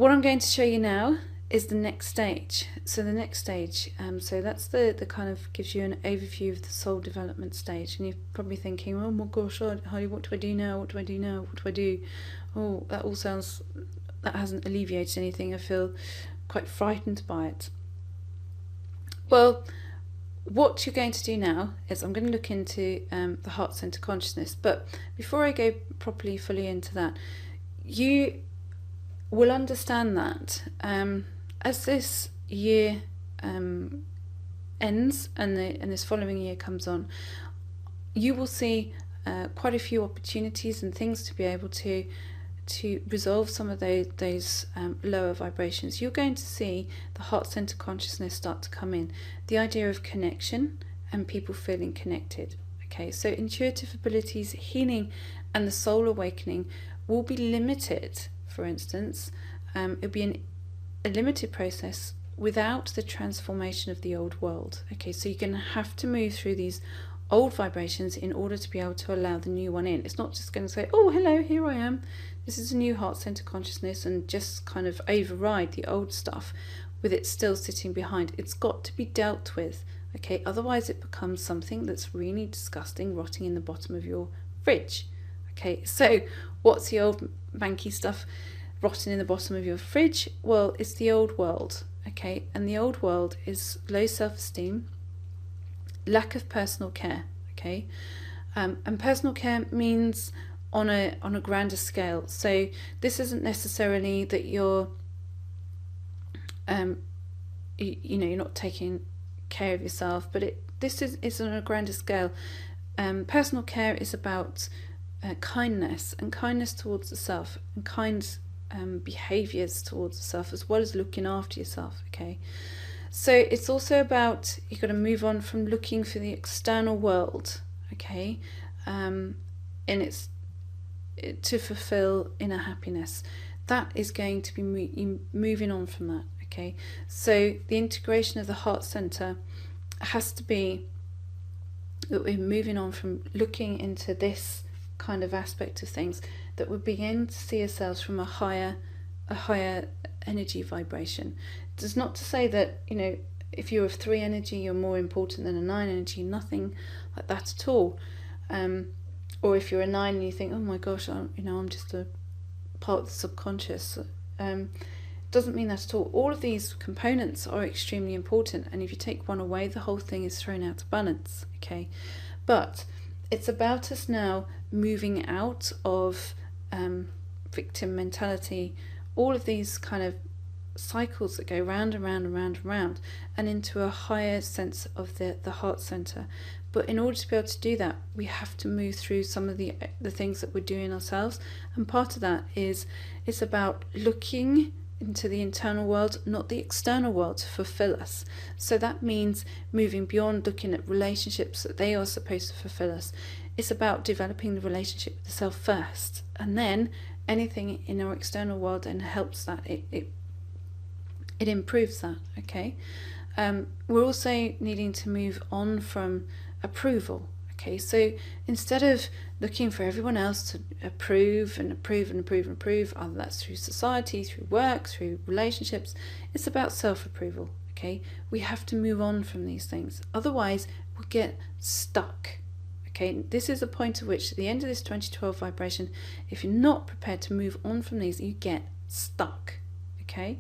what I'm going to show you now is the next stage. So the next stage, so that's the kind of gives you an overview of the soul development stage, and you're probably thinking, oh my gosh, Heidi, what do I do now? What do I do now? What do I do? Oh, that all sounds, that hasn't alleviated anything. I feel quite frightened by it. Well, what you're going to do now is I'm going to look into the heart center consciousness, but before I go properly fully into that, you will understand that as this year ends and this following year comes on, you will see quite a few opportunities and things to be able to resolve some of those lower vibrations. You're going to see the heart center consciousness start to come in, the idea of connection and people feeling connected. Okay, so intuitive abilities, healing, and the soul awakening will be limited. For instance, it'll be a limited process without the transformation of the old world. Okay, so you're going to have to move through these old vibrations in order to be able to allow the new one in. It's not just going to say, oh, hello, here I am. This is a new heart center consciousness, and just kind of override the old stuff with it still sitting behind. It's got to be dealt with. Okay, otherwise it becomes something that's really disgusting, rotting in the bottom of your fridge. Okay, so what's the old manky stuff rotting in the bottom of your fridge? Well, it's the old world. Okay, and the old world is low self-esteem, lack of personal care. Okay, and personal care means on a grander scale. So this isn't necessarily that you're you're not taking care of yourself, but this is on a grander scale. Personal care is about kindness, and kindness towards the self, and kind behaviors towards the self, as well as looking after yourself. Okay, so it's also about, you've got to move on from looking for the external world. Okay, and it's to fulfill inner happiness. That is going to be moving on from that. Okay, so the integration of the heart center has to be that we're moving on from looking into this kind of aspect of things, that we begin to see ourselves from a higher energy vibration. It's not to say that, if you're of 3 energy, you're more important than a 9 energy. Nothing like that at all. Or if you're a 9 and you think, oh my gosh, I'm just a part of the subconscious. Doesn't mean that at all. All of these components are extremely important, and if you take one away, the whole thing is thrown out of balance. Okay, but it's about us now moving out of victim mentality, all of these kind of cycles that go round and round and round and round, and into a higher sense of the heart center. But in order to be able to do that, we have to move through some of the things that we're doing ourselves, and part of that is it's about looking into the internal world, not the external world, to fulfill us. So that means moving beyond looking at relationships that they are supposed to fulfill us. It's about developing the relationship with the self first, and then anything in our external world and helps that, it improves that. Okay, we're also needing to move on from approval. Okay, so instead of looking for everyone else to approve and approve and approve and approve, either that's through society, through work, through relationships, it's about self-approval. Okay, we have to move on from these things, otherwise we'll get stuck. Okay, this is a point at which, at the end of this 2012 vibration, if you're not prepared to move on from these, you get stuck. Okay,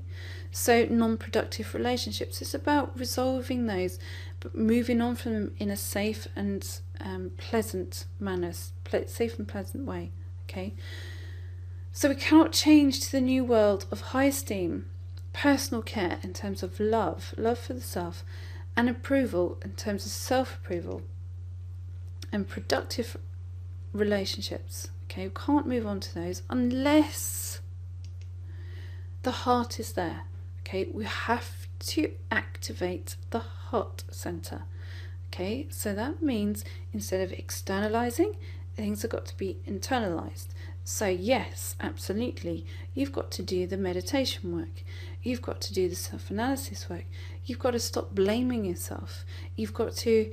so non-productive relationships, it's about resolving those, but moving on from them in a safe and pleasant manner, safe and pleasant way. Okay, so we cannot change to the new world of high esteem, personal care in terms of love for the self, and approval in terms of self-approval, and productive relationships. Okay, we can't move on to those unless the heart is there. Okay, we have to activate the heart center. Okay, so that means instead of externalizing, things have got to be internalized. So yes, absolutely, you've got to do the meditation work, you've got to do the self-analysis work, you've got to stop blaming yourself, you've got to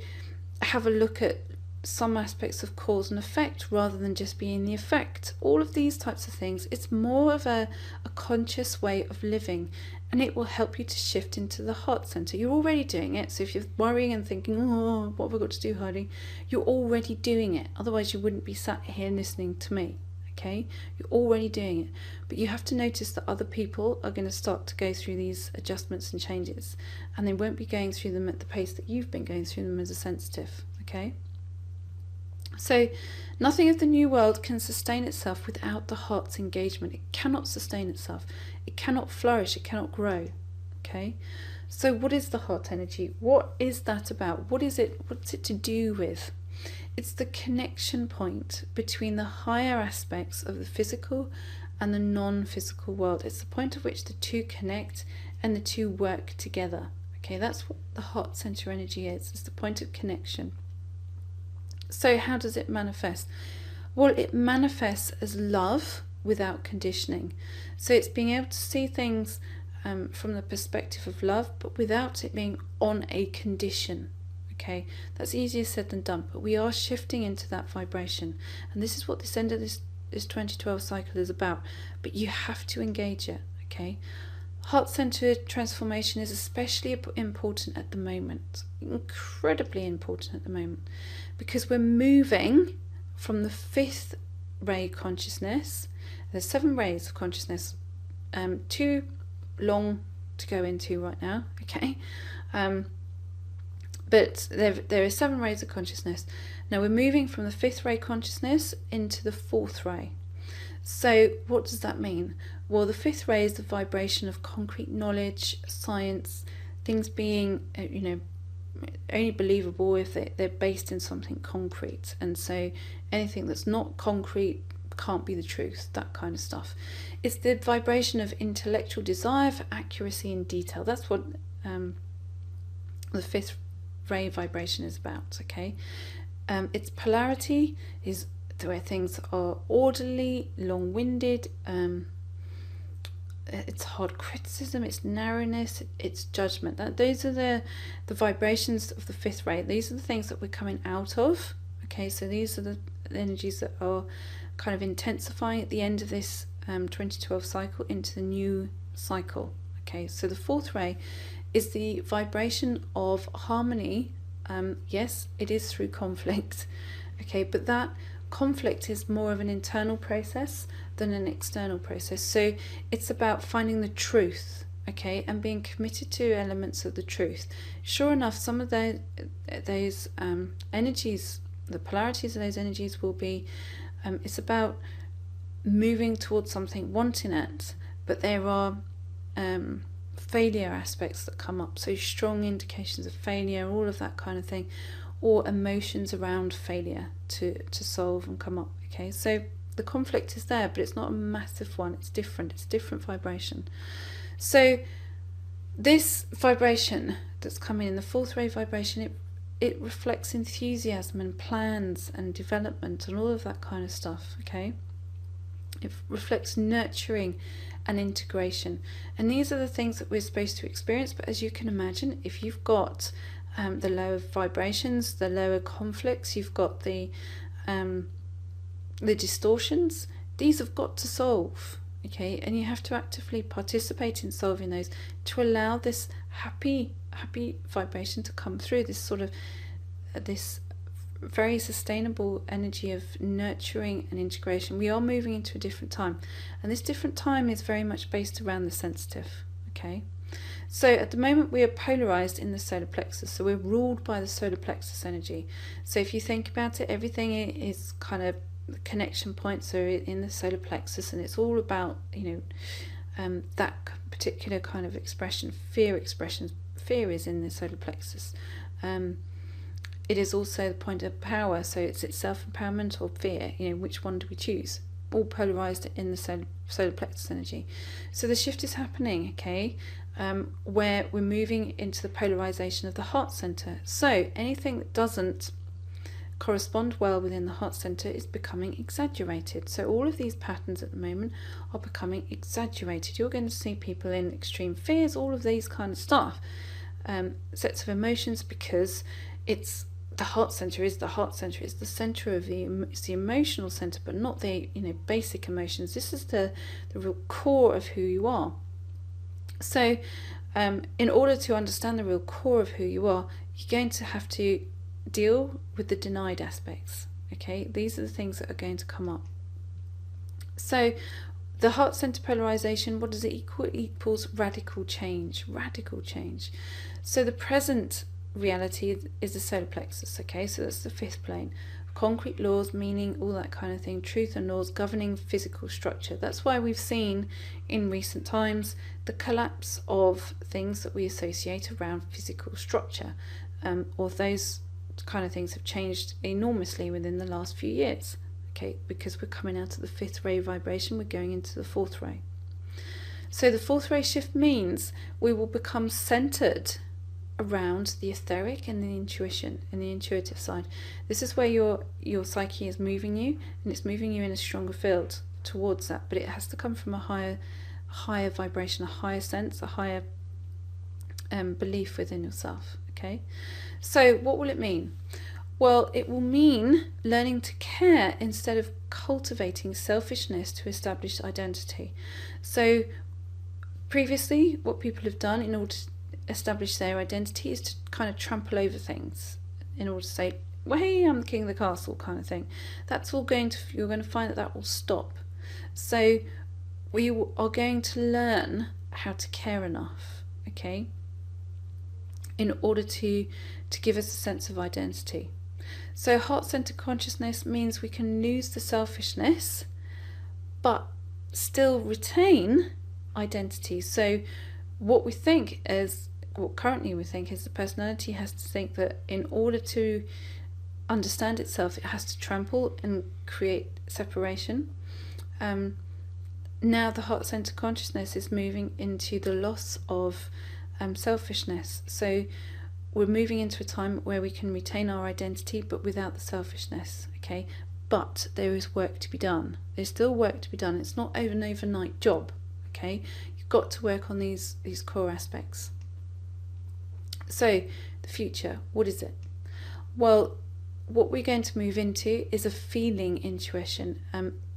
have a look at some aspects of cause and effect rather than just being the effect. All of these types of things, it's more of a conscious way of living, and it will help you to shift into the heart center. You're already doing it, so if you're worrying and thinking, oh, what have I got to do, Heidi? You're already doing it, otherwise you wouldn't be sat here listening to me. Okay, you're already doing it, but you have to notice that other people are going to start to go through these adjustments and changes, and they won't be going through them at the pace that you've been going through them as a sensitive. Okay, so nothing of the new world can sustain itself without the heart's engagement. It cannot sustain itself, it cannot flourish, it cannot grow. Okay, so what is the heart energy? What is that about? What's it to do with? It's the connection point between the higher aspects of the physical and the non-physical world. It's the point at which the two connect and the two work together. Okay, that's what the heart center energy is. It's the point of connection. So how does it manifest? Well, it manifests as love without conditioning. So it's being able to see things from the perspective of love, but without it being on a condition. Okay, that's easier said than done, but we are shifting into that vibration, and this is what this end of this 2012 cycle is about. But you have to engage it. Okay, heart-centered transformation is especially important at the moment, incredibly important at the moment, because we're moving from the fifth ray consciousness. There's 7 rays of consciousness, too long to go into right now. Okay. But there are 7 rays of consciousness. Now we're moving from the 5th ray consciousness into the 4th ray. So what does that mean? Well, the 5th ray is the vibration of concrete knowledge, science, things being, only believable if they're based in something concrete. And so anything that's not concrete can't be the truth, that kind of stuff. It's the vibration of intellectual desire for accuracy and detail. That's what the 5th ray vibration is about. Okay, its polarity is where things are orderly, long-winded, it's hard criticism, it's narrowness, it's judgment. Those are the vibrations of the 5th ray. These are the things that we're coming out of. Okay, so these are the energies that are kind of intensifying at the end of this 2012 cycle into the new cycle. Okay, so the 4th ray is the vibration of harmony. Yes, it is through conflict. Okay, but that conflict is more of an internal process than an external process. So it's about finding the truth, okay, and being committed to elements of the truth. Sure enough, some of those energies, the polarities of those energies will be, it's about moving towards something, wanting it, but there are failure aspects that come up, so strong indications of failure, all of that kind of thing, or emotions around failure to solve and come up. Okay, so the conflict is there, but it's not a massive one, it's different vibration. So this vibration that's coming in, the 4th ray vibration, it reflects enthusiasm and plans and development and all of that kind of stuff. Okay, it reflects nurturing and integration, and these are the things that we're supposed to experience. But as you can imagine, if you've got the lower vibrations, the lower conflicts, you've got the distortions, these have got to solve. Okay, and you have to actively participate in solving those to allow this happy vibration to come through, this sort of this very sustainable energy of nurturing and integration. We are moving into a different time, and this different time is very much based around the sensitive. Okay, so at the moment we are polarized in the solar plexus, so we're ruled by the solar plexus energy. So if you think about it, everything is kind of connection points are in the solar plexus, and it's all about that particular kind of expression. Fear is in the solar plexus. It is also the point of power, so it's self-empowerment or fear. Which one do we choose? All polarized in the solar plexus energy. So the shift is happening, okay, where we're moving into the polarization of the heart center. So anything that doesn't correspond well within the heart center is becoming exaggerated. So all of these patterns at the moment are becoming exaggerated. You're going to see people in extreme fears, all of these kind of stuff, sets of emotions, because it's the heart center is the heart center. It's the center of it's the emotional center, but not the basic emotions. This is the real core of who you are. So in order to understand the real core of who you are, you're going to have to deal with the denied aspects. Okay, these are the things that are going to come up. So the heart center polarization, what does it equal? It equals radical change. Radical change. So the present reality is the solar plexus. Okay, so that's the fifth plane. Concrete laws, meaning, all that kind of thing, truth and laws governing physical structure. That's why we've seen in recent times the collapse of things that we associate around physical structure, or those kind of things have changed enormously within the last few years. Okay, because we're coming out of the fifth ray vibration, we're going into the fourth ray. So the fourth ray shift means we will become centered around the etheric and the intuition and the intuitive side. This is where your psyche is moving you, and it's moving you in a stronger field towards that, but it has to come from a higher vibration, a higher sense, a higher belief within yourself. Okay, so what will it mean? Well, it will mean learning to care instead of cultivating selfishness to establish identity. So previously, what people have done in order to establish their identity is to kind of trample over things in order to say, well, hey, I'm the king of the castle kind of thing. That's all you're going to find that will stop. So we are going to learn how to care enough, okay, in order to give us a sense of identity. So heart-centered consciousness means we can lose the selfishness but still retain identity. So what currently we think is the personality has to think that in order to understand itself, it has to trample and create separation. Now the heart-centered consciousness is moving into the loss of selfishness. So we're moving into a time where we can retain our identity but without the selfishness. Okay, but there is work to be done. There's still work to be done. It's not an overnight job. Okay, you've got to work on these core aspects. So the future, what is it? Well, what we're going to move into is a feeling intuition.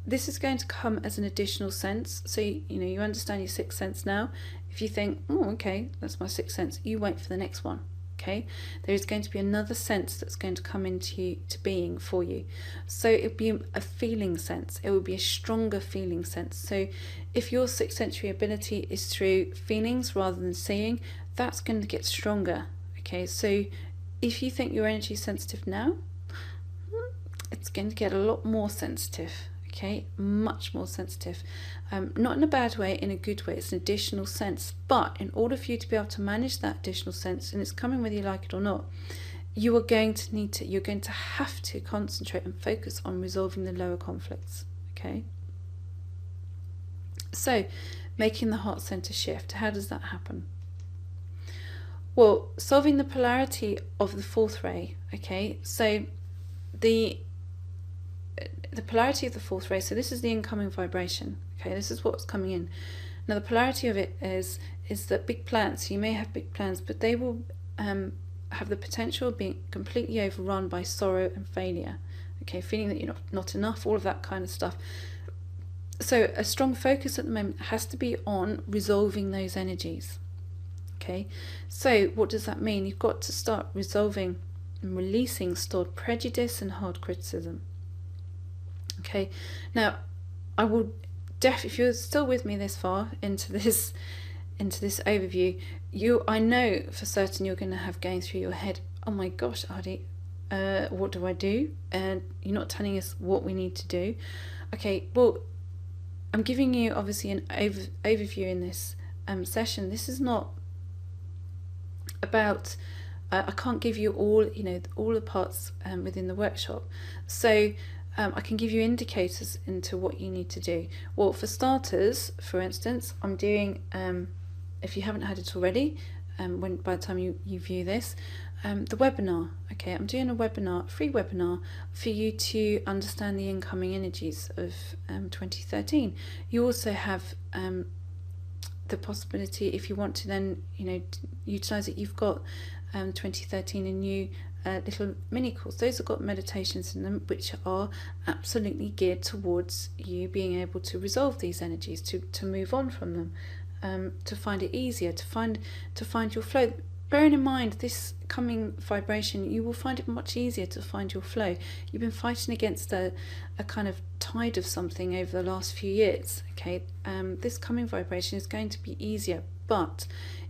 This is going to come as an additional sense. So you understand your sixth sense now. If you think, oh, okay, that's my sixth sense, you wait for the next one. Okay, there is going to be another sense that's going to come into being for you. So it would be a feeling sense. It would be a stronger feeling sense. So if your sixth sensory ability is through feelings rather than seeing, that's going to get stronger. Okay, so if you think you're energy sensitive now, it's going to get a lot more sensitive. Okay, much more sensitive. Not in a bad way, in a good way. It's an additional sense. But in order for you to be able to manage that additional sense, and it's coming whether you like it or not, you're going to have to concentrate and focus on resolving the lower conflicts. Okay. So, making the heart center shift. How does that happen? Well, solving the polarity of the fourth ray. Okay, so the polarity of the fourth ray, so this is the incoming vibration. Okay, this is what's coming in. Now the polarity of it is that big plans, you may have big plans, but they will have the potential of being completely overrun by sorrow and failure. Okay, feeling that you're not enough, all of that kind of stuff. So a strong focus at the moment has to be on resolving those energies. Okay, so what does that mean? You've got to start resolving and releasing stored prejudice and hard criticism. Okay, now I will if you're still with me this far into this overview, I know for certain you're going to have going through your head, oh my gosh, Heidi, what do I do? And you're not telling us what we need to do. Okay, well, I'm giving you obviously an overview in this session. This is not about I can't give you all the parts within the workshop. So I can give you indicators into what you need to do. Well, for starters, for instance, I'm doing, if you haven't had it already, by the time you view this, the webinar. Okay, I'm doing a webinar, free webinar, for you to understand the incoming energies of 2013. You also have the possibility, if you want to then, utilize it, you've got 2013 a new little mini calls. Those have got meditations in them which are absolutely geared towards you being able to resolve these energies, to move on from them, to find it easier, to find your flow. Bearing in mind this coming vibration, you will find it much easier to find your flow. You've been fighting against a kind of tide of something over the last few years. Okay, this coming vibration is going to be easier, but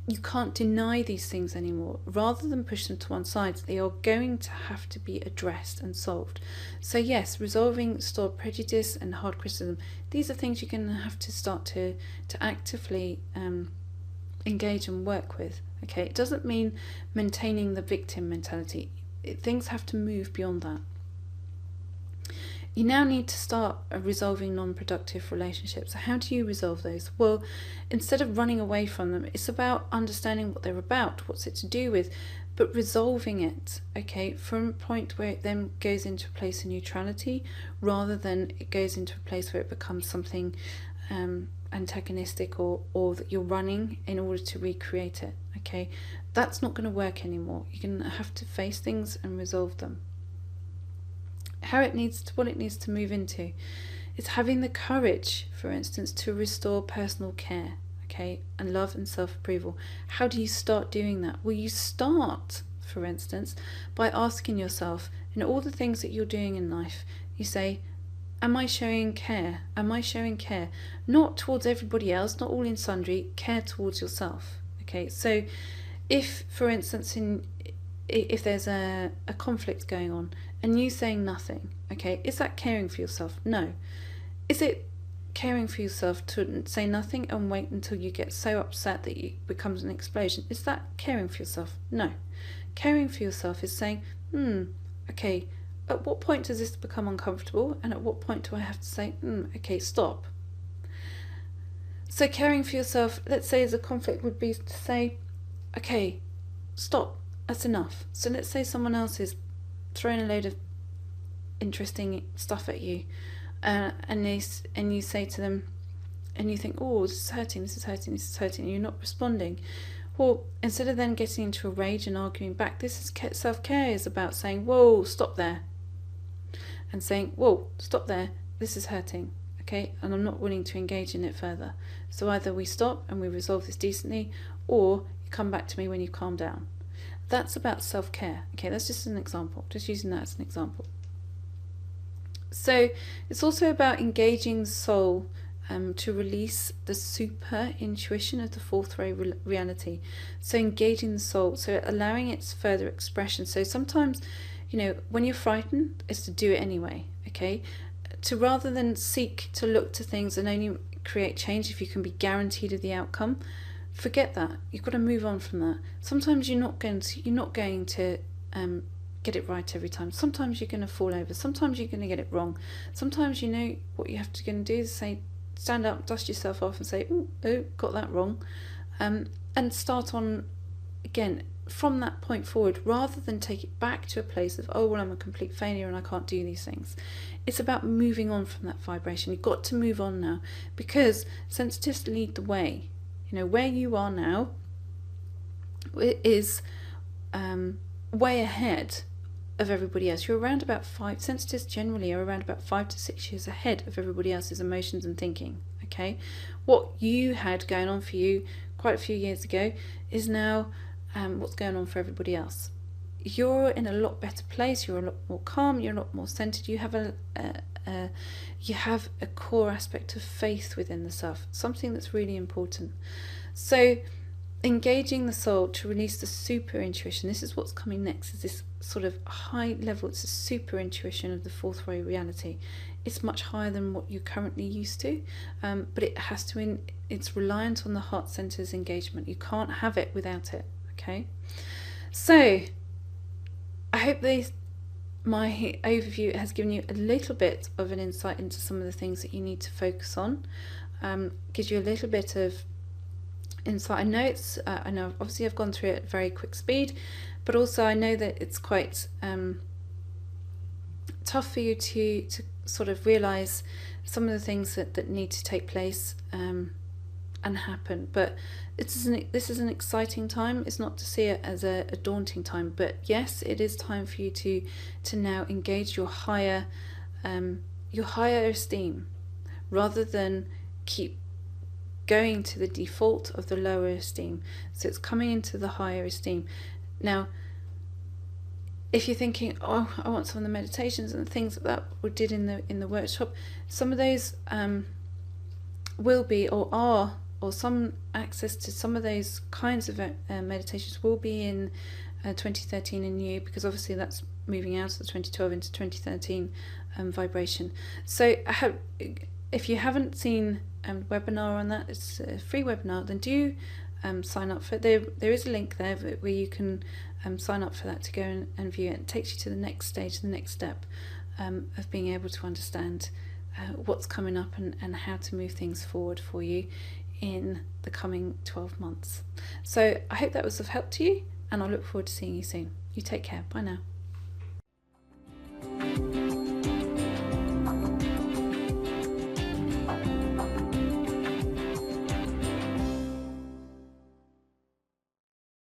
you can't deny these things anymore. Rather than push them to one side, they are going to have to be addressed and solved. So yes, resolving stored prejudice and hard criticism, these are things you're going to have to start to actively engage and work with. Okay, it doesn't mean maintaining the victim mentality. Things have to move beyond that. You now need to start resolving non-productive relationships. So how do you resolve those? Well, instead of running away from them, it's about understanding what they're about, what's it to do with, but resolving it, okay, from a point where it then goes into a place of neutrality, rather than it goes into a place where it becomes something antagonistic or that you're running in order to recreate it. Okay, that's not going to work anymore. You're going to have to face things and resolve them. What it needs to move into is having the courage, for instance, to restore personal care, okay, and love and self-approval. How do you start doing that? Well, you start, for instance, by asking yourself, in all the things that you're doing in life, you say, am I showing care? Am I showing care? Not towards everybody else, not all in sundry, care towards yourself. Okay, so if, for instance, if there's a conflict going on and you saying nothing, okay, is that caring for yourself? No. Is it caring for yourself to say nothing and wait until you get so upset that it becomes an explosion? Is that caring for yourself? No. Caring for yourself is saying, okay, at what point does this become uncomfortable, and at what point do I have to say, okay, stop? So caring for yourself, let's say as a conflict, would be to say, okay, stop, that's enough. So let's say someone else is throwing a load of interesting stuff at you, and you say to them, and you think, oh, this is hurting, and you're not responding. Well, instead of then getting into a rage and arguing back, this is self-care is about saying, whoa, stop there. And saying, whoa, stop there, this is hurting, okay, and I'm not willing to engage in it further. So either we stop and we resolve this decently, or you come back to me when you calm down. That's about self-care. Okay, that's just an example, just using that as an example. So it's also about engaging the soul to release the super intuition of the fourth ray reality. So engaging the soul, so allowing its further expression. So sometimes, when you're frightened, it's to do it anyway, okay? To rather than seek to look to things and only create change if you can be guaranteed of the outcome, forget that. You've got to move on from that. Sometimes you're not going to get it right every time. Sometimes you're going to fall over. Sometimes you're going to get it wrong. Sometimes what you have to do is say, stand up, dust yourself off and say, oh, got that wrong, and start on again from that point forward, rather than take it back to a place of, oh, well, I'm a complete failure and I can't do these things. It's about moving on from that vibration. You've got to move on now, because sensitives lead the way. Where you are now is way ahead of everybody else. You're around about sensitives generally are around about 5 to 6 years ahead of everybody else's emotions and thinking, okay? What you had going on for you quite a few years ago is now what's going on for everybody else. You're in a lot better place, you're a lot more calm, you're a lot more centered, you have a core aspect of faith within the self, something that's really important. So engaging the soul to release the super intuition, this is what's coming next, is this sort of high level, it's a super intuition of the fourth ray reality. It's much higher than what you're currently used to, but it has to, it's reliant on the heart center's engagement. You can't have it without it, okay? So I hope my overview has given you a little bit of an insight into some of the things that you need to focus on, gives you a little bit of insight. I know obviously I've gone through it at very quick speed, but also I know that it's quite tough for you to sort of realise some of the things that need to take place and happen. But this is an exciting time. It's not to see it as a daunting time, but yes, it is time for you to now engage your higher esteem, rather than keep going to the default of the lower esteem. So it's coming into the higher esteem. Now, if you're thinking, oh, I want some of the meditations and the things that we did in the workshop, some of those will be or some access to some of those kinds of meditations will be in 2013 and new, because obviously that's moving out of the 2012 into 2013 vibration. So if you haven't seen a webinar on that, it's a free webinar, then do sign up for it. There is a link there where you can sign up for that to go and view it. It takes you to the next stage, the next step of being able to understand what's coming up and how to move things forward for you in the coming 12 months. So I hope that was of help to you, and I look forward to seeing you soon. You take care. Bye now.